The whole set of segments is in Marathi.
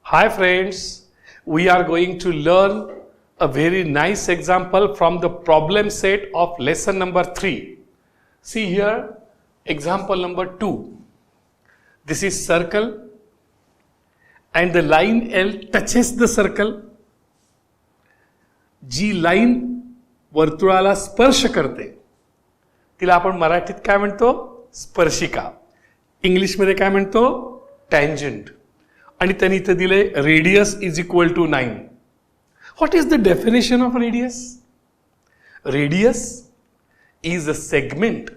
Hi friends, we are going to learn a very nice example from the problem set of lesson number 3. See here, example number 2. This is circle and the line L touches the circle. जी लाइन वर्तुळाला स्पर्श करते तिला आपण मराठीत काय म्हणतो? स्पर्शिका. इंग्लिशमध्ये काय म्हणतो? टँजंट. आणि त्यांनी इथं दिले radius is equal to 9. What is the definition of radius? Radius is a segment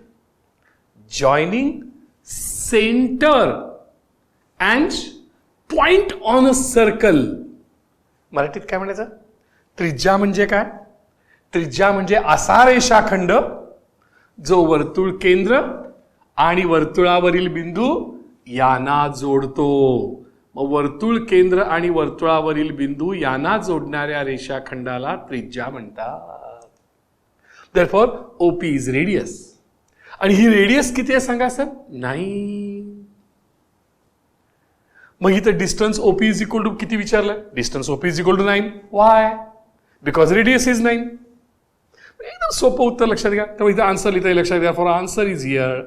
joining centre and point on a circle. मराठीत काय म्हणायचं? त्रिज्या म्हणजे काय? त्रिज्या म्हणजे असा रेषाखंड जो वर्तुळ केंद्र आणि वर्तुळावरील बिंदू यांना जोडतो. मग वर्तुळ केंद्र आणि वर्तुळावरील बिंदू यांना जोडणाऱ्या रेषाखंडाला त्रिज्या म्हणतात. Therefore OP is radius. आणि ही रेडियस किती आहे सांगा सर? 9. मग इथं distance OP is equal to किती विचारलं? Distance OP is equal to 9. Why? Because radius is 9. एकदम सोपं उत्तर लक्षात घ्या. त्यामुळे इथं आन्सर लिहिता येईल लक्षात घ्या. For answer is here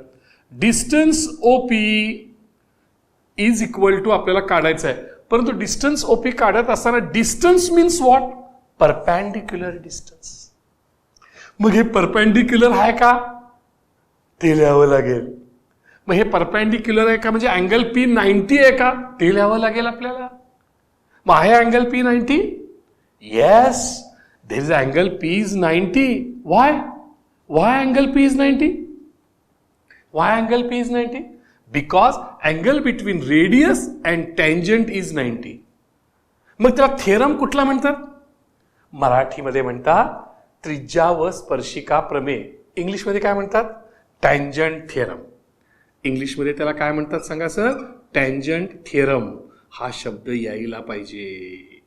distance OP is equal to आपल्याला काढायचं आहे. परंतु डिस्टन्स ओपी काढत असताना distance means what? Perpendicular distance. मग हे परपॅन्डिक्युलर आहे का ते लिहावं लागेल. मग हे परपॅन्डिक्युलर आहे का म्हणजे अँगल पी 90 आहे का ते लिहावं लागेल आपल्याला. मग आहे angle P 90? Yes, there is angle P is 90. Why? Why angle P is 90? Why angle P is 90? Because angle between radius and tangent is 90. मग त्याला थेरम कुठला म्हणतात? मराठीमध्ये म्हणतात त्रिज्या व स्पर्शिका प्रमेय. इंग्लिशमध्ये काय म्हणतात? Tangent theorem. इंग्लिशमध्ये त्याला काय म्हणतात सांगा सर? टँजंट थिअरम हा शब्द यायला पाहिजे.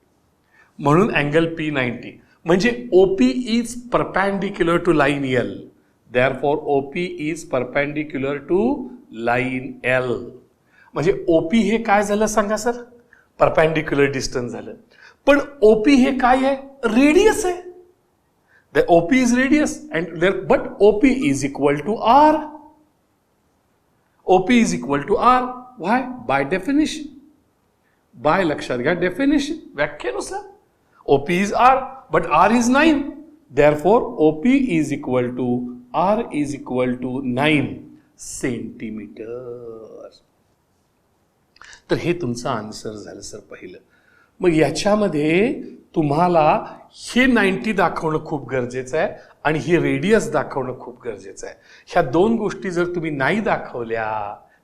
म्हणून अँगल P 90 म्हणजे OP is perpendicular to line L. Therefore OP is perpendicular to line L. म्हणजे ओपी हे काय झालं सांगा सर? परपॅन्डिक्युलर डिस्टन्स झालं. पण ओपी हे काय आहे? रेडियस आहे. The OP is radius and but OP is equal to R. OP is equal to R. Why? By definition. By लक्षात घ्या डेफिनेशन व्याख्येनुसार. OP is R, but R is 9. Therefore, OP is equal to R is equal to 9 centimetre. तर हे तुमचं आन्सर झालं सर पहिलं. मग याच्यामध्ये तुम्हाला हे 90 दाखवणं खूप गरजेचं आहे आणि हे रेडियस दाखवणं खूप गरजेचं आहे. ह्या दोन गोष्टी जर तुम्ही नाही दाखवल्या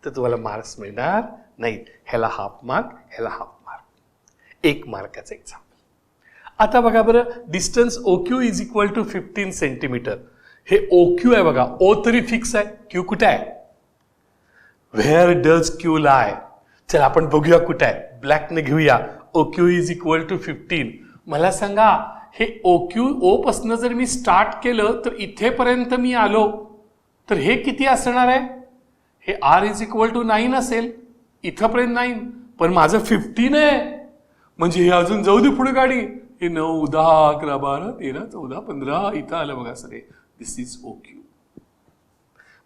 तर तुम्हाला मार्क्स मिळणार नाहीत. ह्याला हाफ मार्क, ह्याला हाफ मार्क. 1 मार्काचं एक्झाम्पल. आता बघा बरं, distance OQ is equal to 15 centimetre. हे OQ आहे बघा. O तरी फिक्स आहे. Q कुठे आहे? Where does Q lie? चला आपण बघूया कुठे आहे. ब्लॅकने घेऊया. OQ is equal to 15. मला सांगा हे O पासून जर मी स्टार्ट केलं तर इथेपर्यंत मी आलो तर हे किती असणार आहे? हे R इज इक्वल टू 9 असेल. इथंपर्यंत 9 पण माझं 15 आहे. म्हणजे हे अजून जाऊ दे पुढे गाडी. हे 9, 10, 11, 12, 13, 14, 15 इथं आलं बघा सर. This is OQ.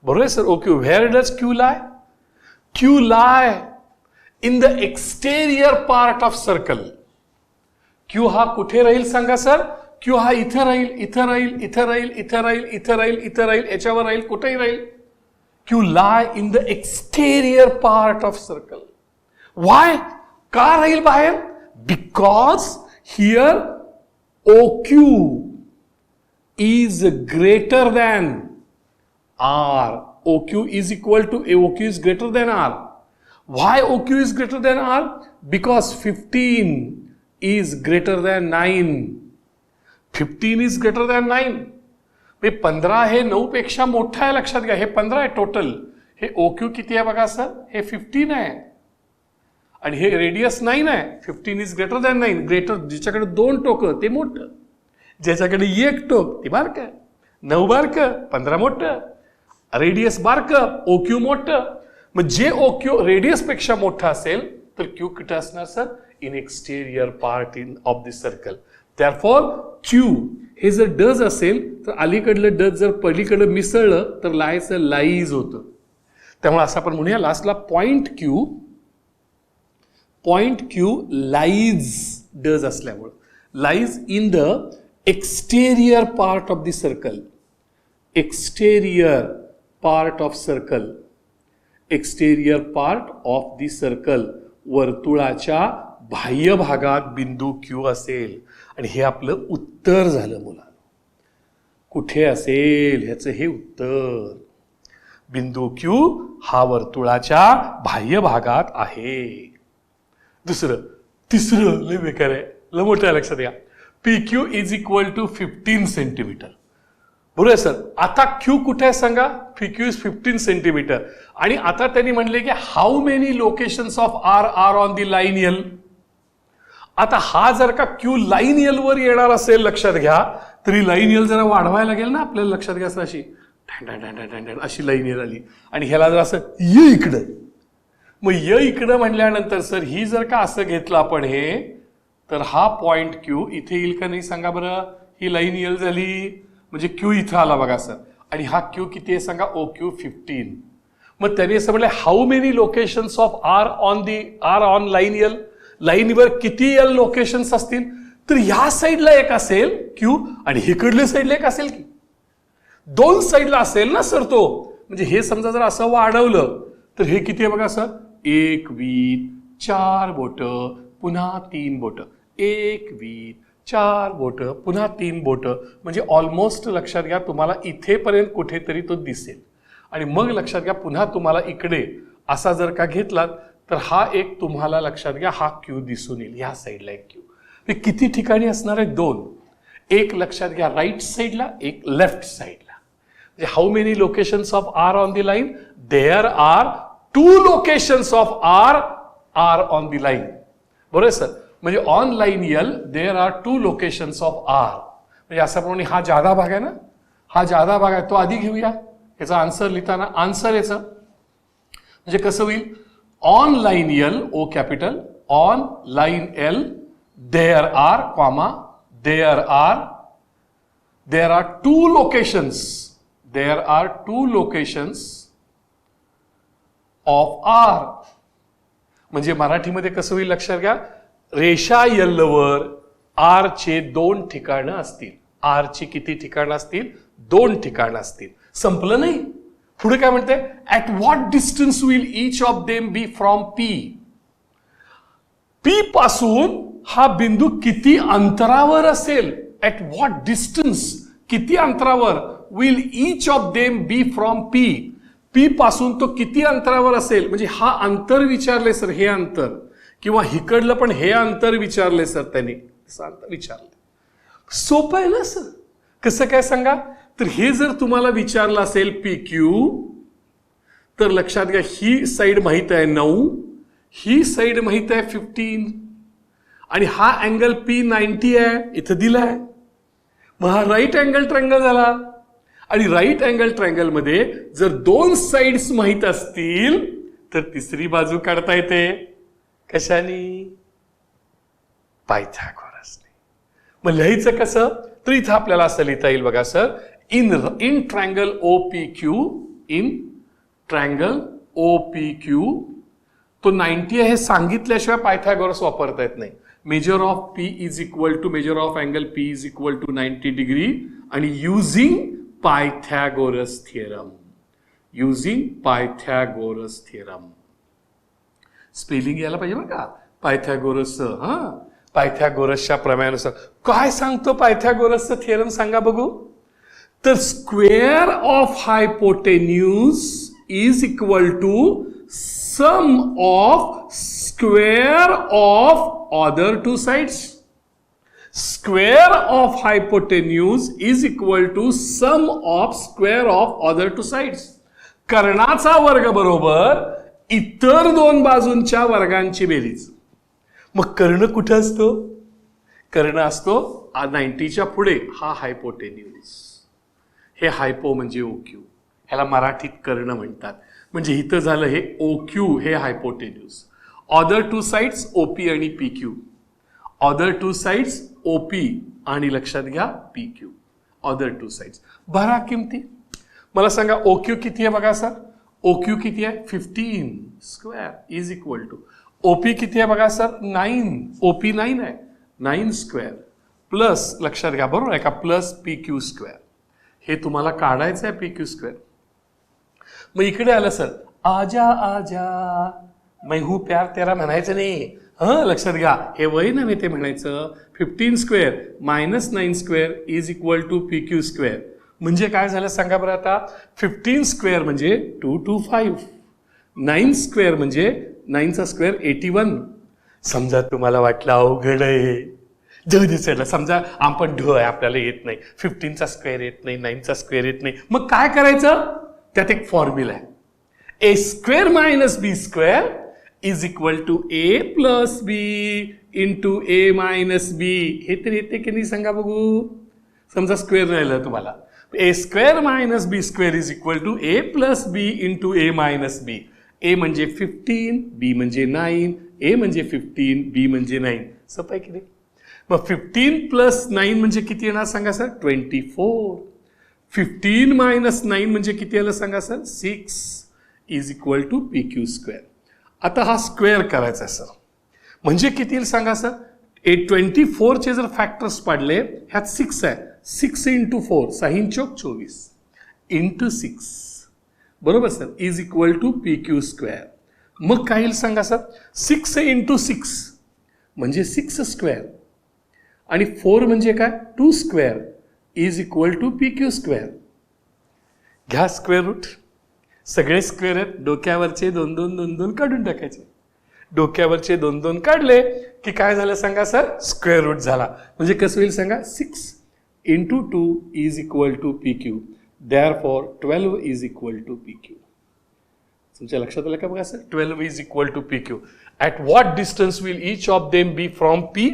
बरोबर आहे sir. OQ. Where does Q lie? Q lie in the exterior part of circle. Q हा कुठे राहील सांगा सर? Q हा इथं राहील, इथं राहील, इथं राहील, इथं राहील, इथं राहील, इथं राहील, याच्यावर राहील, कुठेही राहील. Q lie in the exterior part of circle. Y? का राहील बाहेर? Because here OQ is greater than R. OQ is equal to OQ is greater than R. Why OQ is greater than R? Because 15 is greater than 9. 15 is greater than 9. 15 हे 9 पेक्षा मोठा आहे लक्षात घ्या. हे 15 आहे टोटल. हे OQ किती आहे बघा सर? हे 15 आहे. आणि हे रेडियस 9 आहे. 15 इज ग्रेटर दॅन 9. ग्रेटर ज्याच्याकडे 2 टोकं ते मोठं, ज्याच्याकडे 1 टोक ते बारकं. 9 बारकं, 15 मोठं. रेडियस बारकं, OQ मोठं. मग जे OQ रेडियस पेक्षा मोठं असेल तर क्यू कुठे असणार sir? In exterior part in of the circle. Therefore Q हे जर डज असेल तर अलीकडलं डज जर पलीकडं मिसळलं तर लायचं लाईज होतं. त्यामुळे असं आपण म्हणूया लास्टला पॉइंट क्यू लाईज डज असल्यामुळं lies in the exterior part of the circle. Exterior part of circle. Exterior part of the circle. वर्तुळाच्या बाह्य भागात बिंदू क्यू असेल. आणि हे आपलं उत्तर झालं मुलांनो. कुठे असेल ह्याचं हे उत्तर. बिंदू क्यू हा वर्तुळाच्या बाह्य भागात आहे. तिसरं लय बेकार आहे, लय मोठ्या लक्षात घ्या. P Q is equal to 15 centimetre. बरोबर आहे सर. आता क्यू कुठे आहे सांगा? P Q is 15 centimetre. आणि आता त्यांनी म्हणले की how many locations of R R on the line L. आता हा जर का क्यू लाईन एल वर येणार असेल लक्षात घ्या, तरी लाईन एल जरा वाढवायला लागेल ना आपल्याला. लक्षात घ्या अशी अशी लाईन एल आली आणि ह्याला जर असं ये इकडं, मग य इकडं म्हणल्यानंतर सर ही जर का असं घेतलं आपण हे, तर हा पॉइंट क्यू इथे येईल का नाही सांगा बरं. ही लाईन एल झाली म्हणजे क्यू इथं आला बघा सर. आणि हा क्यू किती आहे सांगा? O Q 15. मग त्यांनी असं म्हणलं how many locations of R on line L. लाईनवर किती एल लोकेशन्स असतील? तर ह्या साईडला एक असेल क्यू आणि इकडल्या साईडला एक असेल की. 2 साईडला असेल ना सर तो. म्हणजे हे समजा जर असं वाढवलं तर हे किती आहे बघा सर? 1 वीत 4 बोट पुन्हा 3 बोट. 1 वीत 4 बोट पुन्हा 3 बोट. म्हणजे ऑलमोस्ट लक्षात घ्या तुम्हाला इथेपर्यंत कुठेतरी तो दिसेल. आणि मग लक्षात घ्या पुन्हा तुम्हाला इकडे असा जर का घेतलात तर हा एक तुम्हाला लक्षात घ्या हा क्यू दिसून येईल. ह्या साईडला एक क्यू. हे किती ठिकाणी असणार आहे? 2. एक लक्षात घ्या राईट साईडला, एक लेफ्ट साईडला. म्हणजे how many locations of R on the line? There are 2 locations of R on the line. बरोबर सर. म्हणजे on line L there are 2 locations of R. म्हणजे असं प्रमाणे हा जादा भाग आहे ना, हा जादा भाग आहे तो आधी घेऊया. याचा आन्सर लिहिताना आन्सर याचं म्हणजे कसं होईल? On line L O capital, on line L there are comma there are 2 locations. There are 2 locations of R. म्हणजे मराठीमध्ये कसं होईल लक्षात घ्या. रेषा एल वर आर चे 2 ठिकाणं असतील. आर ची किती ठिकाणं असतील? 2 ठिकाणं असतील. संपलं नाही. पुढे काय म्हणते? At what distance will each of them be from P. P पासून हा बिंदू किती अंतरावर असेल? ऍट व्हॉट डिस्टन्स किती अंतरावर? Will each of them be from P. P पासून तो किती अंतरावर असेल? म्हणजे हा अंतर विचारले सर, हे अंतर, किंवा हिकडलं पण हे अंतर विचारले सर त्यांनी. अंतर विचारले. सोपं आहे ना सर. कसं काय सांगा? तर हे जर तुम्हाला विचारलं असेल पी क्यू, तर लक्षात घ्या ही साईड माहित आहे 9, ही साईड माहित आहे 15, आणि हा अँगल पी 90 आहे इथं दिलाय. मग हा राईट अँगल ट्रायंगल झाला. आणि राईट अँगल ट्रायंगल मध्ये जर 2 साइड्स माहित असतील तर तिसरी बाजू काढता येते. कशाने? पायथागोरसने. मग लिहायचं कसं? तर इथं आपल्याला असं लिहिता येईल बघा sir. In triangle O P Q, in triangle O P Q, तो 90 आहे हे सांगितल्याशिवाय पायथागोरस वापरता येत नाही. Measure of P is equal to measure of angle P is equal to 90 degree आणि using Pythagoras theorem. Using Pythagoras theorem. Spelling यायला पाहिजे बरं का पायथागोरस. पायथागोरसच्या प्रमेयानुसार काय सांगतो पायथागोरसचं थिअरम सांगा बघू. तर square of hypotenuse is equal to sum of square of other 2 sides. Square of hypotenuse is equal to sum of square of other 2 sides. कर्णाचा वर्ग बरोबर इतर 2 बाजूंच्या वर्गांची बेरीज. मग कर्ण कुठं असतो? कर्ण असतो 90च्या पुढे. हा हायपोटेन्यूज, हे हायपो म्हणजे ओक्यू, ह्याला मराठीत कर्ण म्हणतात. म्हणजे इथं झालं हे ओक्यू, हे हायपोटेन्यूज. ऑदर टू साइड्स ओपी आणि P Q, other two sides OP आणि लक्षात घ्या P Q, other two sides. भरा किमती. मला सांगा ओक्यू किती आहे बघा सर. ओक्यू किती आहे 15 square is equal to OP किती आहे बघा सर 9. ओपी 9 आहे 9 स्क्वेअर प्लस लक्षात घ्या बरोबर आहे का प्लस पी क्यू स्क्वेअर. हे तुम्हाला काढायचं आहे पी क्यू स्क्वेअर. मग इकडे आलं सर आजा आजा मैं हूं प्यार तेरा म्हणायचं नाही. लक्षात घ्या हे वय नव्हे ते म्हणायचं. 15 square minus 9 square is equal to P Q square. म्हणजे काय झालं सांगा बरं आता. 15 स्क्वेअर म्हणजे 225, 9 स्क्वेअर म्हणजे 9चा स्क्वेअर 81. समजा तुम्हाला वाटलं अवघड आहे जाऊ दिसायला, समजा आपण ढ आहे आपल्याला येत नाही, 15चा स्क्वेअर येत नाही, 9चा स्क्वेअर येत नाही, मग काय करायचं. त्यात एक फॉर्म्युला आहे A square minus B square is equal to A plus B into A minus B. हे तर येते की नाही सांगा बघू. समजा स्क्वेअर राहिलं तुम्हाला A square minus B square is equal to A plus B into A minus B. A म्हणजे 15, बी म्हणजे 9, ए म्हणजे 15, बी म्हणजे 9. सोपं आहे की नाही. मग 15 प्लस 9 म्हणजे किती येणार सांगा सर 24. 15 मायनस 9 म्हणजे किती आलं सांगा sir 6 is equal to P Q square. आता हा स्क्वेअर करायचा सर म्हणजे किती येईल सांगा सर. 24चे जर फॅक्टर्स पाडले ह्यात 6 आहे. 6 इंटू 4 6 चौक 24 इंटू 6 बरोबर sir is equal to P Q square. मग काय येईल सांगा सर 6 इंटू 6 म्हणजे 6 स्क्वेअर आणि 4 म्हणजे काय 2 square is equal to P Q square. घ्या स्क्वेअर रूट. सगळे स्क्वेअर आहेत डोक्यावरचे 2 2 2 2 काढून टाकायचे. डोक्यावरचे 2 2 काढले की काय झालं सांगा सर स्क्वेअर रूट झाला. म्हणजे कसं होईल सांगा 6 into 2 is equal to P Q. Therefore 12 is equal to PQ. तुमच्या लक्षात आलं का बघा sir 12 is equal to PQ. At what distance will each of them be from P?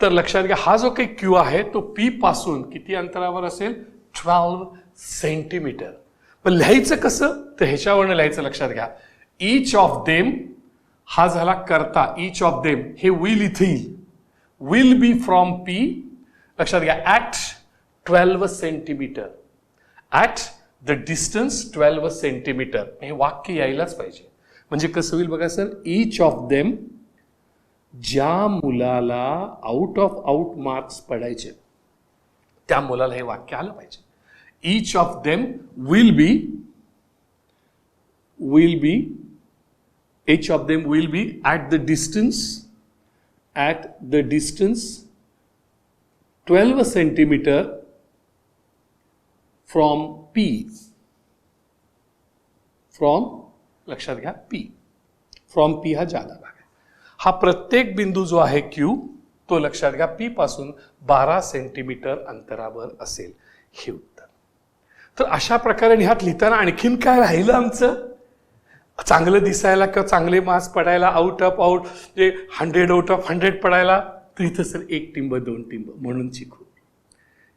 तर लक्षात घ्या हा जो काही Q आहे तो P पासून किती अंतरावर असेल 12 सेंटीमीटर. पण लिहायचं कसं तर ह्याच्यावरनं लिहायचं लक्षात घ्या. Each of them हा झाला करता. Each of them हे will इथे येईल. Will be from P लक्षात घ्या at 12 centimetre. At the distance 12 centimetre. हे वाक्य यायलाच पाहिजे. म्हणजे कसं होईल बघा सर ईच ऑफ देम ज्या मुलाला आउट ऑफ आउट मार्क्स पडायचे त्या मुलाला हे वाक्य आलं पाहिजे. Each of them will be each of them will be at the distance 12 centimeter from P. From लक्षात घ्या P. फ्रॉम P हा जादा भाग आहे. हा प्रत्येक बिंदू जो आहे Q तो लक्षात घ्या P पासून 12 सेंटीमीटर अंतरावर असेल. हे उत्तर. तर अशा प्रकारे ह्यात लिहिताना आणखीन काय राहिलं आमचं चांगलं दिसायला किंवा चांगले मार्क्स पडायला आउट ऑफ आउट जे 100 आउट ऑफ 100 पडायला तर इथं सर 1 टिंब 2 टिंब म्हणून शिकू.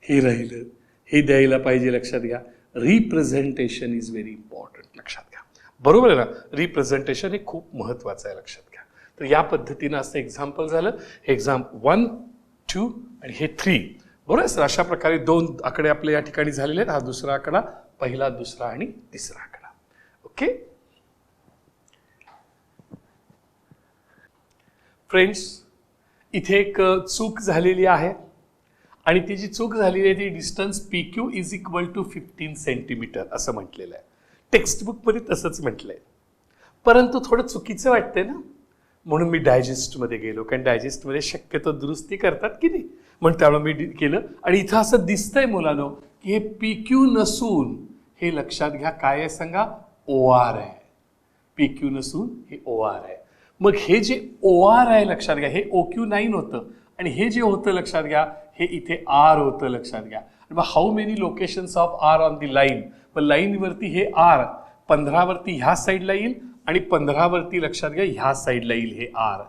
हे राहिलं हे द्यायला पाहिजे लक्षात घ्या. रिप्रेझेंटेशन इज व्हेरी इम्पॉर्टंट लक्षात घ्या. बरोबर आहे ना. रिप्रेझेंटेशन हे खूप महत्वाचं आहे लक्षात घ्या. तर या पद्धतीनं असं एक्झाम्पल झालं. एक्झाम्पल 1 2 आणि हे 3 बरोबर आहे सर. अशा प्रकारे 2 आकडे आपले या ठिकाणी झालेले आहेत. हा दुसरा आकडा पहिला दुसरा आणि तिसरा आकडा. ओके फ्रेंड्स इथे एक चूक झालेली आहे आणि ती जी चूक झालेली आहे ती distance P Q is equal to 15 centimetre असं म्हटलेलं आहे. टेक्स्टबुकमध्ये तसंच म्हटलंय परंतु थोडं चुकीचं वाटतंय ना म्हणून मी डायजेस्टमध्ये गेलो. कारण डायजेस्टमध्ये शक्यतो दुरुस्ती करतात की नाही म्हणून त्यामुळे मी केलं. आणि इथं असं दिसतंय मुलांनो की हे पी क्यू नसून हे लक्षात घ्या काय आहे सांगा ओ आर आहे. पी क्यू नसून हे ओ आर आहे. मग हे जे ओ आर आहे लक्षात घ्या हे ओ क्यू 9 होतं आणि हे जे होतं लक्षात घ्या हे इथे आर होतं लक्षात घ्या. मग how many locations of R on the line. मग लाईनवरती हे आर 15 वरती ह्या साईडला येईल आणि 15 वरती लक्षात घ्या ह्या साईडला येईल हे आर.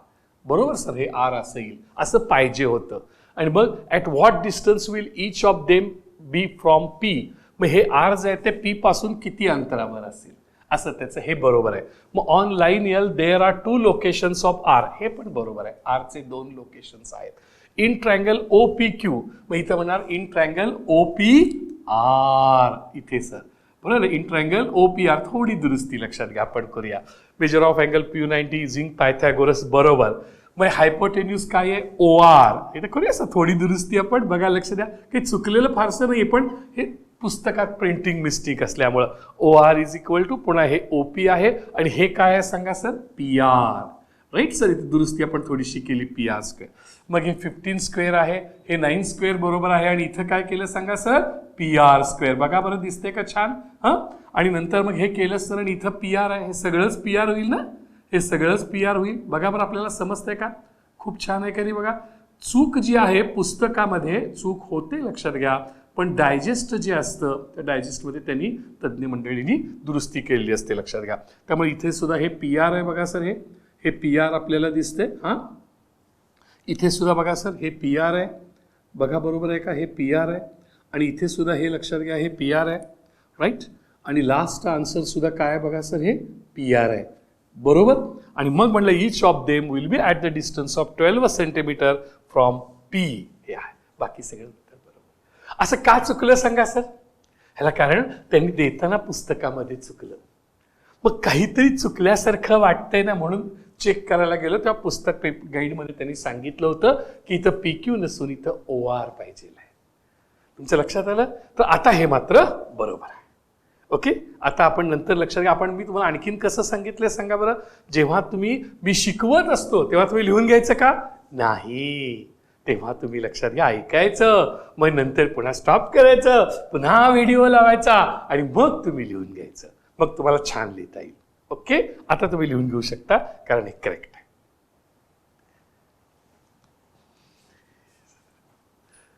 बरोबर सर हे आर असं येईल असं पाहिजे होतं. आणि मग at what distance will each of them be from P. मग हे आर जे आहे ते पी पासून किती अंतरावर असेल. असं त्याचं हे बरोबर आहे. मग on line L there are 2 locations of R, हे पण बरोबर आहे. आर चे 2 लोकेशन्स आहेत. इन ट्रायंगल OPQ, मग इथं म्हणणार इन ट्रायंगल OPR इथे सर बरोबर. इन ट्रायंगल OPR थोडी दुरुस्ती लक्षात घ्या, आपण करूया. Major of angle P90 using Pythagoras बरोबर. मग हायपोटेन्यूज काय आहे OR, इथे करूया सर थोडी दुरुस्ती आपण. बघा लक्ष द्या, काही चुकलेलं फारसं नाही, पण हे पुस्तकात प्रिंटिंग मिस्टेक असल्यामुळं OR इज इक्वल टू पुन्हा हे OP आहे आणि हे काय आहे सांगा सर PR, राईट सर. इथे दुरुस्ती आपण थोडीशी केली PR स्क्वेअर. मग हे 15 स्क्वेअर आहे, हे 9 स्क्वेअर बरोबर आहे आणि इथं काय केलं सांगा सर PR स्क्वेअर. बघा बरं दिसते का छान. आणि नंतर मग हे केलं सर आणि इथं PR आहे, हे सगळंच PR होईल ना, हे सगळंच PR होईल. बघा बरं आपल्याला समजतंय का, खूप छान आहे का नाही. बघा चूक जी आहे पुस्तकामध्ये चूक होते लक्षात घ्या, पण डायजेस्ट जे असतं त्या डायजेस्टमध्ये त्यांनी तज्ज्ञ मंडळींनी दुरुस्ती केलेली असते लक्षात घ्या. त्यामुळे इथे सुद्धा हे PR आहे बघा सर, हे PR आपल्याला दिसते. इथे सुद्धा बघा सर हे PR आहे, बघा बरोबर आहे का, हे PR आहे. आणि इथे सुद्धा हे लक्षात घ्या हे PR आहे, राईट. आणि लास्ट आन्सर सुद्धा काय आहे बघा सर, हे PR आहे बरोबर. आणि मग म्हणलं each of them will be at the distance of 12 centimetre from P, हे आहे. बाकी सगळं बरोबर. असं का चुकलं सांगा सर, ह्याला कारण त्यांनी देताना पुस्तकामध्ये चुकलं. मग काहीतरी चुकल्यासारखं वाटतंय ना, म्हणून चेक करायला गेलो तेव्हा पुस्तक गाईडमध्ये त्यांनी सांगितलं होतं की इथं PQ नसून इथं OR पाहिजे आहे. तुमच्या लक्षात आलं. तर आता हे मात्र बरोबर आहे. ओके, आता आपण नंतर लक्षात घ्या. मी तुम्हाला आणखीन कसं सांगितलं सांगा बरं. जेव्हा मी शिकवत असतो तेव्हा तुम्ही लिहून घ्यायचं का नाही, तेव्हा तुम्ही लक्षात घ्या ऐकायचं, मग नंतर पुन्हा स्टॉप करायचं, पुन्हा व्हिडिओ लावायचा आणि मग तुम्ही लिहून घ्यायचं. मग तुम्हाला छान लिहिता येईल. ओके, आता तुम्ही लिहून घेऊ शकता कारण हे करेक्ट आहे.